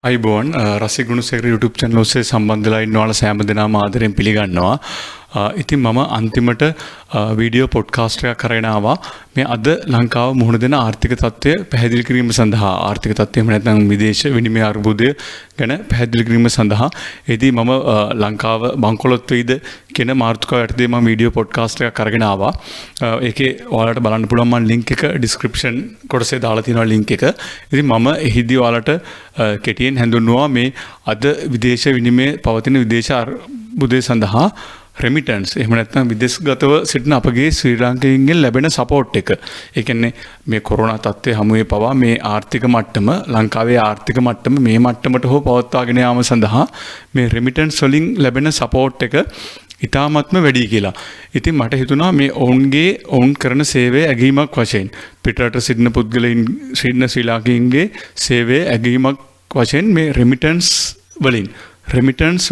අයිබෝන් රසික Gunasekara YouTube channel ඔස්සේ සම්බන්ධලා ඉන්න ඔයාලා සෑම දෙනාම ආදරෙන් පිළිගන්නවා. ඉතින් මම අන්තිමට වීඩියෝ පොඩ්කාස්ට් එකක් කරගෙන ආවා. මේ අද ලංකාව මුහුණ දෙන ආර්ථික තත්ත්වය පැහැදිලි කිරීම සඳහා ආර්ථික තත්ත්වය එහෙම නැත්නම් විදේශ විනිමය අර්බුදය ගැන පැහැදිලි කිරීම සඳහා එදී මම ලංකාව බංකොලොත් වෙයිද කියන මාතෘකාව යටතේ මම වීඩියෝ පොඩ්කාස්ට් එකක් කරගෙන ආවා. ඒකේ ඔයාලට බලන්න පුළුවන් මම ලින්ක් එක ඩිස්ක්‍රිප්ෂන් කොටසේ දාලා තියෙනවා ලින්ක් එක. ඉතින් මම එහිදී ඔයාලට කෙටියෙන් හඳුන්වුවා මේ අද විදේශ විනිමය පවතින විදේශ අර්බුදය සඳහා රෙමිටන්ස් එහෙම නැත්නම් විදේශගතව සිටින අපගේ ශ්‍රී ලාංකිකයින්ගෙන් ලැබෙන සපෝට් එක. ඒ කියන්නේ මේ කොරෝනා තත්ත්වයේ හමුවේ පවා මේ ආර්ථික මට්ටම ලංකාවේ ආර්ථික මට්ටම මේ මට්ටමට හෝ පවත්වාගෙන යාම සඳහා මේ රෙමිටන්ස් වලින් ලැබෙන සපෝට් එක ඉතාමත්ම වැඩි කියලා. ඉතින් මට හිතුණා මේ ඔවුන් කරන සේවයේ ඇගීමක් වශයෙන් පිටරට සිටින පුද්ගලයන් ශ්‍රී ලාංකිකයින්ගේ සේවයේ ඇගීමක් වශයෙන් මේ රෙමිටන්ස්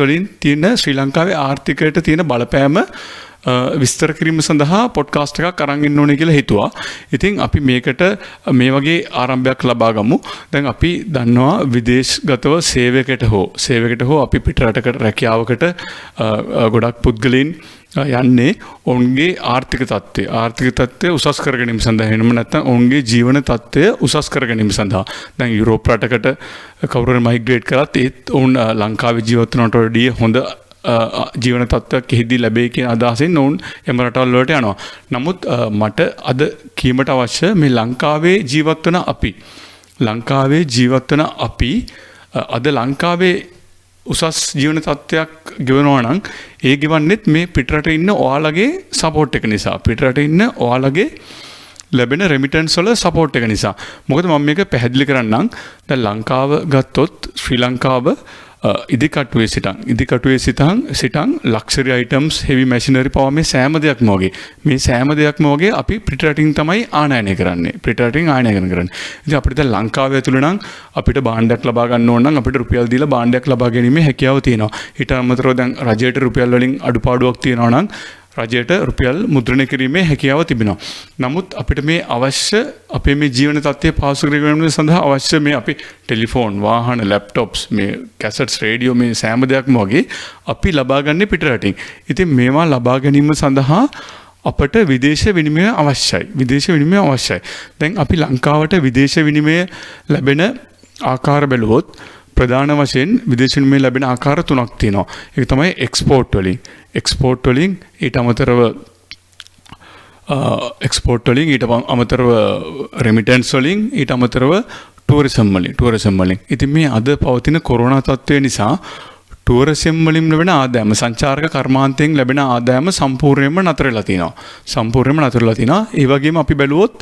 වලින් තියෙන ශ්‍රී ලංකාවේ ආර්ථිකයට තියෙන බලපෑම විස්තර කිරීම සඳහා පොඩ්කාස්ට් එකක් අරන් ඉන්න ඕනේ කියලා හිතුවා. ඉතින් අපි මේකට මේ වගේ ආරම්භයක් ලබා ගමු. දැන් අපි දන්නවා විදේශගතව සේවයකට හෝ අපි පිටරටකට රැකියාවකට ගොඩක් පුද්ගලයන් යන්නේ ඔවුන්ගේ ආර්ථික තත්ත්වය උසස් කර ගැනීම සඳහා. එහෙම නැත්නම් ඔවුන්ගේ ජීවන තත්ත්වය උසස් කර ගැනීම සඳහා. දැන් යුරෝප රටකට කවුරුහරි මයිග්‍රේට් කරත් ඒත් ඔවුන් ලංකාවේ ජීවත් වෙනවට වඩා හොඳ ජීවන තත්ත්වයක් එහිදී ලැබෙයි කියන අදහසින් ඔවුන් එම රටවල් වලට යනවා. නමුත් මට අද කීමට අවශ්‍ය මේ ලංකාවේ ජීවත් වන අපි අද ලංකාවේ උසස් ජීවන තත්ත්වයක් ගෙවනවා නම් ඒ ගෙවන්නෙත් මේ පිටරට ඉන්න ඔයාලගේ සපෝට් එක නිසා. පිටරට ඉන්න ඔයාලගේ ලැබෙන රෙමිටන්ස් වල සපෝට් එක නිසා. මොකද මම මේක පැහැදිලි කරන්නම්. දැන් ලංකාව ගත්තොත් ශ්‍රී ලංකාව ඉදිකටුවේ සිටන් ලක්ෂරි අයිටම්ස් හෙවි මැෂිනරි පවා මේ සෑම දෙයක්ම වගේ අපි පිටරටින් තමයි ආනයනය කරන්නේ. ඉතින් අපිට දැන් ලංකාවේ ඇතුළේ නම් අපිට භාණ්ඩයක් ලබා ගන්න ඕන නම් අපිට රුපියල් දීලා භාණ්ඩයක් ලබා ගැනීමේ හැකියාව තියෙනවා. ඊට අමතරව දැන් රජයට රුපියල් වලින් අඩුපාඩුවක් තියෙනවා නම් රජයට රුපියල් මුද්‍රණය කිරීමේ හැකියාව තිබෙනවා. නමුත් අපිට මේ අවශ්‍ය අපේ මේ ජීවන තත්ත්වය පහසු කර ගැනීම සඳහා අවශ්‍ය මේ අපි ටෙලිෆෝන්, වාහන, ලැප්ටොප්ස්, මේ කැසට්ස්, රේඩියෝ මේ සෑම දෙයක්ම වගේ අපි ලබා ගන්නේ පිටරටින්. ඉතින් මේවා ලබා ගැනීම සඳහා අපට විදේශ විනිමය අවශ්‍යයි. දැන් අපි ලංකාවට විදේශ විනිමය ලැබෙන ආකාර බැලුවොත් ප්‍රධාන වශයෙන් විදේශ විනිමය ලැබෙන ආකාර තුනක් තියෙනවා. ඒක තමයි එක්ස්පෝර්ට් වලින් ඊට අමතරව රෙමිටන්ස් වලින් ඊට අමතරව ටුවරිසම් වලින්. ඉතින් මේ අද පවතින කොරෝනා තත්ත්වය නිසා ටුවරිසම් වලින් ලැබෙන ආදායම සංචාරක කර්මාන්තයෙන් ලැබෙන ආදායම සම්පූර්ණයෙන්ම නතර වෙලා තියෙනවා. ඒ වගේම අපි බැලුවොත්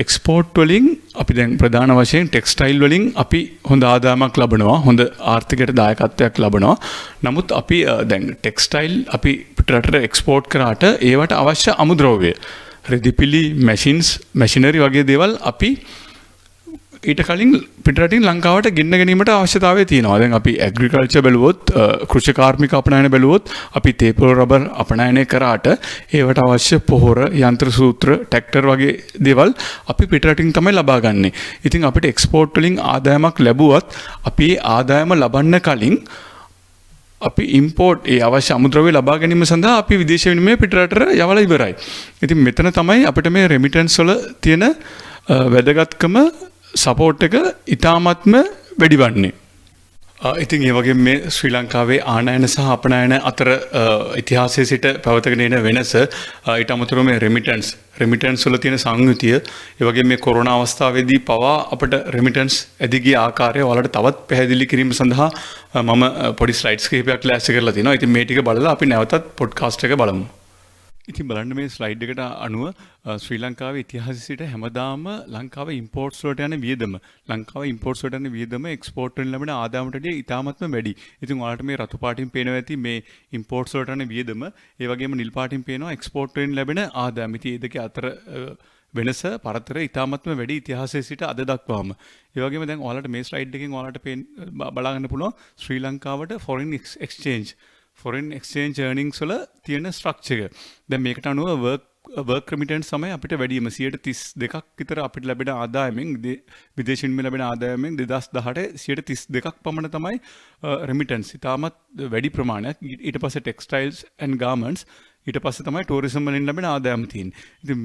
එක්ස්පෝර්ට් වලින් අපි දැන් ප්‍රධාන වශයෙන් ටෙක්ස්ටයිල් වලින් අපි හොඳ ආදායමක් ලබනවා. හොඳ ආර්ථිකයට දායකත්වයක් ලබනවා. නමුත් අපි දැන් ටෙක්ස්ටයිල් අපි පිටරටට එක්ස්පෝර්ට් කරාට ඒවට අවශ්‍ය අමුද්‍රව්‍ය රෙදිපිලි මැෂිනරි වගේ දේවල් අපි ඊට කලින් පිටරටින් ලංකාවට ගෙන්න ගැනීමට අවශ්‍යතාවය තියෙනවා. දැන් අපි ඇග්‍රිකල්චර් බැලුවොත් කෘෂි කාර්මික අපනයන බැලුවොත් අපි තේපොළ රබර් අපනයනය කරාට ඒවට අවශ්‍ය පොහොර යන්ත්‍ර සූත්‍ර ට්‍රැක්ටර් වගේ දේවල් අපි පිටරටින් තමයි ලබා ගන්නෙ. ඉතින් අපිට එක්ස්පෝර්ට් වලින් ආදායමක් ලැබුවත් අපි ආදායම ලබන්න කලින් අපි ඉම්පෝර්ට් ඒ අවශ්‍ය අමුද්‍රව්‍ය ලබා ගැනීම සඳහා අපි විදේශ විනිමය පිටරටට යවලා ඉවරයි. ඉතින් මෙතන තමයි අපිට මේ රෙමිටන්ස් වල තියෙන වැදගත්කම සපෝට් එක ඉතාමත්ම වැඩි වන්නේ. ඉතින් ඒ වගේ මේ ශ්‍රී ලංකාවේ ආනයන සහ අපනයන අතර ඉතිහාසයේ සිට පැවතගෙන එන වෙනස ඊට අමතරව මේ රෙමිටන්ස් වල තියෙන සංයුතිය ඒ වගේ මේ කොරෝනා අවස්ථාවේදී පවා අපිට රෙමිටන්ස් ඇදී ගිය ආකාරය ඔයාලට තවත් පැහැදිලි කිරීම සඳහා මම පොඩි ස්ලයිඩ්ස් කිහිපයක් ලෑස්ති කරලා තිනවා. ඉතින් මේ ටික බලලා අපි නැවතත් පොඩ්කාස්ට් එක බලමු. ඉතින් බලන්න මේ ස්ලයිඩ් එකට අනුව ශ්‍රී ලංකාවේ ඉතිහාසයේ සිට හැමදාම ලංකාවේ ඉම්පෝර්ට්ස් වලට යන වියදම එක්ස්පෝර්ට් වලින් ලැබෙන ආදායමට වඩා ඉතාමත්ම වැඩි. ඉතින් ඔයාලට මේ රතු පාටින් පේනවා ඇති මේ ඉම්පෝර්ට්ස් වලට යන වියදම, ඒ වගේම නිල් පාටින් පේනවා එක්ස්පෝර්ට් වලින් ලැබෙන ආදායම. ඉතින් මේ දෙක අතර වෙනස පරතර ඉතාමත්ම වැඩි ඉතිහාසයේ සිට අද දක්වාම. ඒ වගේම දැන් ඔයාලට මේ ස්ලයිඩ් එකෙන් ඔයාලට බලා ගන්න පුළුවන් ශ්‍රී ලංකාවට ෆොරින් එක්ස්චේන්ජ් earnings වල තියෙන ස්ට්‍රක්චර් එක. දැන් මේකට අනුව වර්ක් රෙමිටන්ස් තමයි අපිට වැඩිම 32ක් විතර අපිට ලැබෙන ආදායමෙන් විදේශින් ලැබෙන ආදායමෙන් 2018 32ක් පමණ තමයි රෙමිටන්ස්. ඉතාමත් වැඩි ප්‍රමාණයක්. ඊට පස්සේ ටෙක්ස්ටයිල්ස් ඇන්ඩ් ගාර්මන්ට්ස් ඊට පස්සේ තමයි ටූරිසම් වලින් ලැබෙන ආදායම තියෙන්නේ. ඉතින්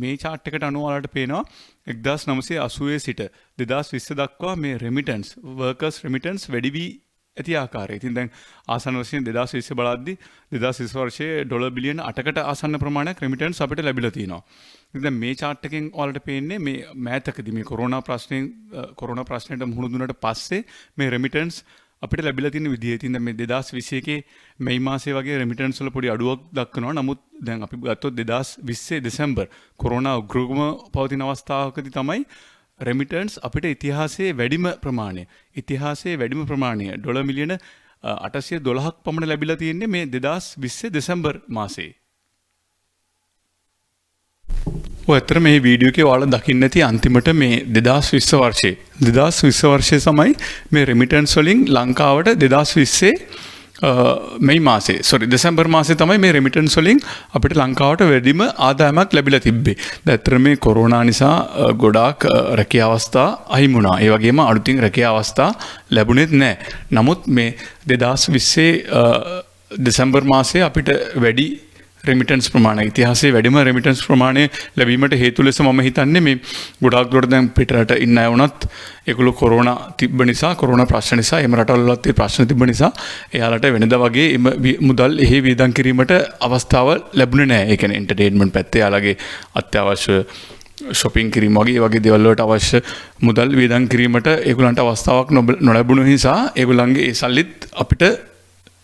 මේ chart එකට අනුව ඔයාලට පේනවා 1980 සිට 2020 දක්වා මේ රෙමිටන්ස් වර්කර්ස් රෙමිටන්ස් වැඩි වී ඇති ආකාරය. ඉතින් දැන් ආසන්න වශයෙන් 2020 බලද්දී 2020 වර්ෂයේ ඩොලර් බිලියන 8කට ආසන්න ප්‍රමාණයක් රෙමිටන්ස් අපිට ලැබිලා තියෙනවා. ඉතින් දැන් මේ chart එකෙන් ඔයාලට පේන්නේ මේ මෑතකදී මේ කොරෝනා ප්‍රශ්නෙට මුහුණ දුන්නට පස්සේ මේ රෙමිටන්ස් අපිට ලැබිලා තියෙන විදිය. ඉතින් දැන් මේ 2021 මැයි මාසයේ වගේ රෙමිටන්ස් වල පොඩි අඩුවක් දක්වනවා. නමුත් දැන් අපි ගත්තොත් 2020 දෙසැම්බර් කොරෝනා උග්‍රවම පවතින අවස්ථාවකදී තමයි රෙමිටන්ස් අපිට ඉතිහාසයේ වැඩිම ප්‍රමාණය ඩොලර් මිලියන 812ක් පමණ ලැබිලා තියෙන්නේ මේ 2020 දෙසැම්බර් මාසයේ. ඇත්තට මේ වීඩියෝ එකේ ඔයාලා දකින්න ඇති අන්තිමට මේ 2020 වර්ෂයේ තමයි මේ රෙමිටන්ස් වලින් ලංකාවට 2020 දෙසැම්බර් මාසේ තමයි මේ රෙමිටන්ස් වලින් අපිට ලංකාවට වැඩිම ආදායමක් ලැබිලා තිබ්බේ. ඇත්තට මේ කොරෝනා නිසා ගොඩාක් රැකියා අවස්ථා අහිමි වුණා. ඒ වගේම අලුතින් රැකියා අවස්ථා ලැබුණෙත් නැහැ. නමුත් මේ 2020 දෙසැම්බර් මාසේ අපිට වැඩි රෙමිටන්ස් ප්‍රමාණය ඉතිහාසයේ වැඩිම රෙමිටන්ස් ප්‍රමාණය ලැබීමට හේතු ලෙස මම හිතන්නේ මේ ගොඩාක් දුරට දැන් පිටරට ඉන්න අය වුණත් ඒගොල්ලෝ කොරෝනා තිබ්බ නිසා කොරෝනා ප්‍රශ්න නිසා එම රටවලත් ඒ ප්‍රශ්න තිබ්බ නිසා එයාලට වෙනදා වගේ මුදල් එහි වියදම් කිරීමට අවස්ථාව ලැබුණේ නැහැ. ඒ කියන්නේ එන්ටර්ටේන්මන්ට් පැත්තේ එයාලගේ අත්‍යවශ්‍ය shopping කිරීම වගේ දේවල් වලට අවශ්‍ය මුදල් වියදම් කිරීමට ඒගොල්ලන්ට අවස්ථාවක් නොලැබුණු නිසා ඒගොල්ලන්ගේ ඒ සල්ලිත් අපිට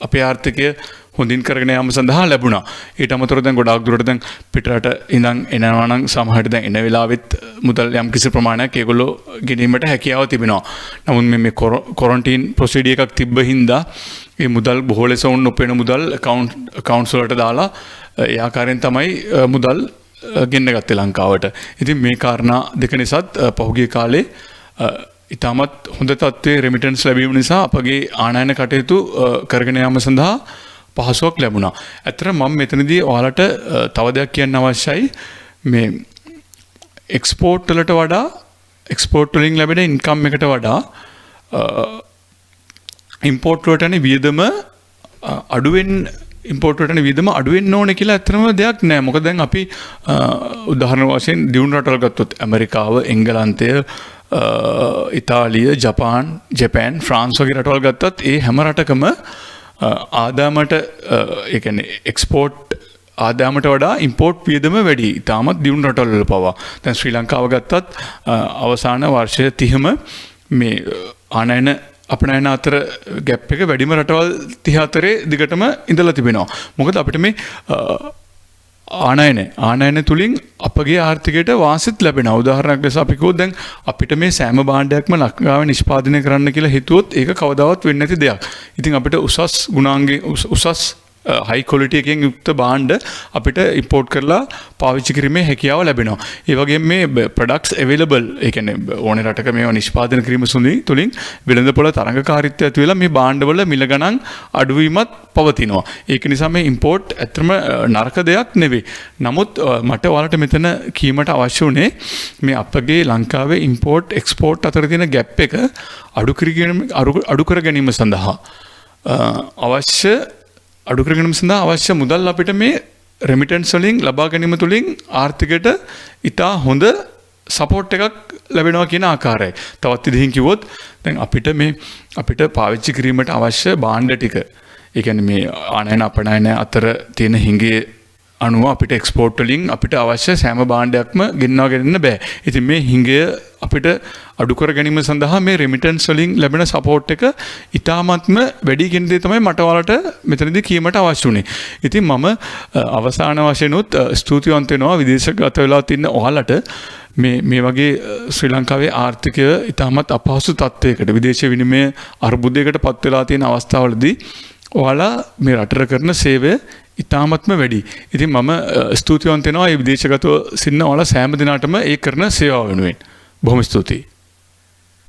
අපේ ආර්ථිකය හොඳින් කරගෙන යාම සඳහා ලැබුණා. ඊට අමතරව දැන් ගොඩාක් දුරට දැන් පිටරට ඉඳන් එනවා නම් සමහරට දැන් එන වෙලාවෙත් මුදල් යම් කිසි ප්‍රමාණයක් ඒගොල්ලෝ ගෙනීමට හැකියාව තිබෙනවා. නමුත් මේ ක්වොරන්ටයින් ප්‍රොසීඩියර් එකක් තිබ්බ හින්දා මේ මුදල් බොහෝ ලෙස වුණ නොපෙන මුදල් accountස් වලට දාලා ඒ ආකාරයෙන් තමයි මුදල් ගෙන්න ගත්තේ ලංකාවට. ඉතින් මේ කාරණා දෙක නිසාත් පහුගිය කාලේ ඉතාමත් හොඳ තත්ත්වයේ රෙමිටන්ස් ලැබීම නිසා අපගේ ආනයන කටයුතු කරගෙන යාම සඳහා පහසුවක් ලැබුණා. ඇත්තට මම මෙතනදී ඔයාලට තව දෙයක් කියන්න අවශ්‍යයි. මේ එක්ස්පෝර්ට් වලට වඩා එක්ස්පෝර්ට් වලින් ලැබෙන ඉන්කම් එකට වඩා ඉම්පෝර්ට් වලට යන වියදම අඩුවෙන්න ඕනේ කියලා ඇත්තම දෙයක් නෑ. මොකද දැන් අපි උදාහරණ වශයෙන් දියුණු රටවල් ගත්තොත් ඇමරිකාව, එංගලන්තය, ඉතාලිය, ජපාන්, ෆ්‍රාන්ස් වගේ රටවල් ගත්තත් ඒ හැම රටකම ආදායමට ඒ කියන්නේ එක්ස්පෝර්ට් ආදායමට වඩා ඉම්පෝර්ට් වියදම වැඩි. ඉතාමත් දියුණු රටවල් වල පවා. දැන් ශ්‍රී ලංකාව ගත්තත් අවසාන වර්ෂය 30ම මේ ආනයන අපනයන අතර ගැප් එක වැඩිම රටවල් 34 දිගටම ඉඳලා තිබෙනවා. මොකද අපිට මේ ආනයන තුලින් අපගේ ආර්ථිකයට වාසිත් ලැබෙනවා. උදාහරණයක් ලෙස අපි කිව්වොත් දැන් අපිට මේ සෑම භාණ්ඩයක්ම ලංකාවේ නිෂ්පාදනය කරන්න කියලා හිතුවොත් ඒක කවදාවත් වෙන්නේ නැති දෙයක්. ඉතින් අපිට උසස් ගුණාංගයේ උසස් හයි ක්වොලිටි එකකින් යුක්ත භාණ්ඩ අපිට ඉම්පෝර්ට් කරලා පාවිච්චි කිරීමේ හැකියාව ලැබෙනවා. ඒ වගේම මේ ප්‍රොඩක්ට්ස් අවైలබල් ඒ කියන්නේ ඕනේ රටක මේවා නිෂ්පාදනය කිරීම තුලින් වෙළඳපොළ තරඟකාරීත්වය ඇති වෙලා මේ භාණ්ඩවල මිල ගණන් අඩුවීමත් පවතිනවා. ඒක නිසා මේ ඉම්පෝර්ට් ඇත්තම නරක දෙයක් නෙවෙයි. නමුත් මට ඔයාලට මෙතන කීමට අවශ්‍ය උනේ මේ අපගේ ලංකාවේ ඉම්පෝර්ට් එක්ස්පෝර්ට් අතර තියෙන ගැප් එක අඩු කර ගැනීම සඳහා අවශ්‍ය මුදල් අපිට මේ රෙමිටන්ස් වලින් ලබා ගැනීම තුලින් ආර්ථිකයට ඉතා හොඳ සපෝට් එකක් ලැබෙනවා කියන ආකාරයයි. තවත් විදිහින් කිව්වොත් දැන් අපිට පාවිච්චි කිරීමට අවශ්‍ය භාණ්ඩ ටික ඒ කියන්නේ මේ ආනයන අපනයන අතර තියෙන හිඟේ අනුව අපිට එක්ස්පෝර්ට් වලින් අපිට අවශ්‍ය සෑම භාණ්ඩයක්ම ගෙන්නවගෙන බෑ. ඉතින් මේ හිඟය අපිට අඩු කර ගැනීම සඳහා මේ රෙමිටන්ස් වලින් ලැබෙන සපෝට් එක ඉතාමත්ම වැඩි කියන දේ තමයි මට ඔයාලට මෙතනදී කීමට අවශ්‍ය උනේ. ඉතින් මම අවසාන වශයෙන් උත් ස්තුතිවන්ත වෙනවා විදේශගත වෙලා තින්න ඔයාලට මේ වගේ ශ්‍රී ලංකාවේ ආර්ථිකය ඉතාමත් අපහසු තත්ත්වයකට විදේශ විනිමය අර්බුදයකට පත් වෙලා තියෙන අවස්ථාවලදී ඔයාලා මේ රටට කරන සේවය ඉතාමත්ම වැඩි. ඉතින් මම ස්තුතිවන්ත වෙනවා මේ විදේශගතව සිටින ඔයාලා සෑම දිනකටම ඒ කරන සේවාව වෙනුවෙන්. බොහොම ස්තුතියි.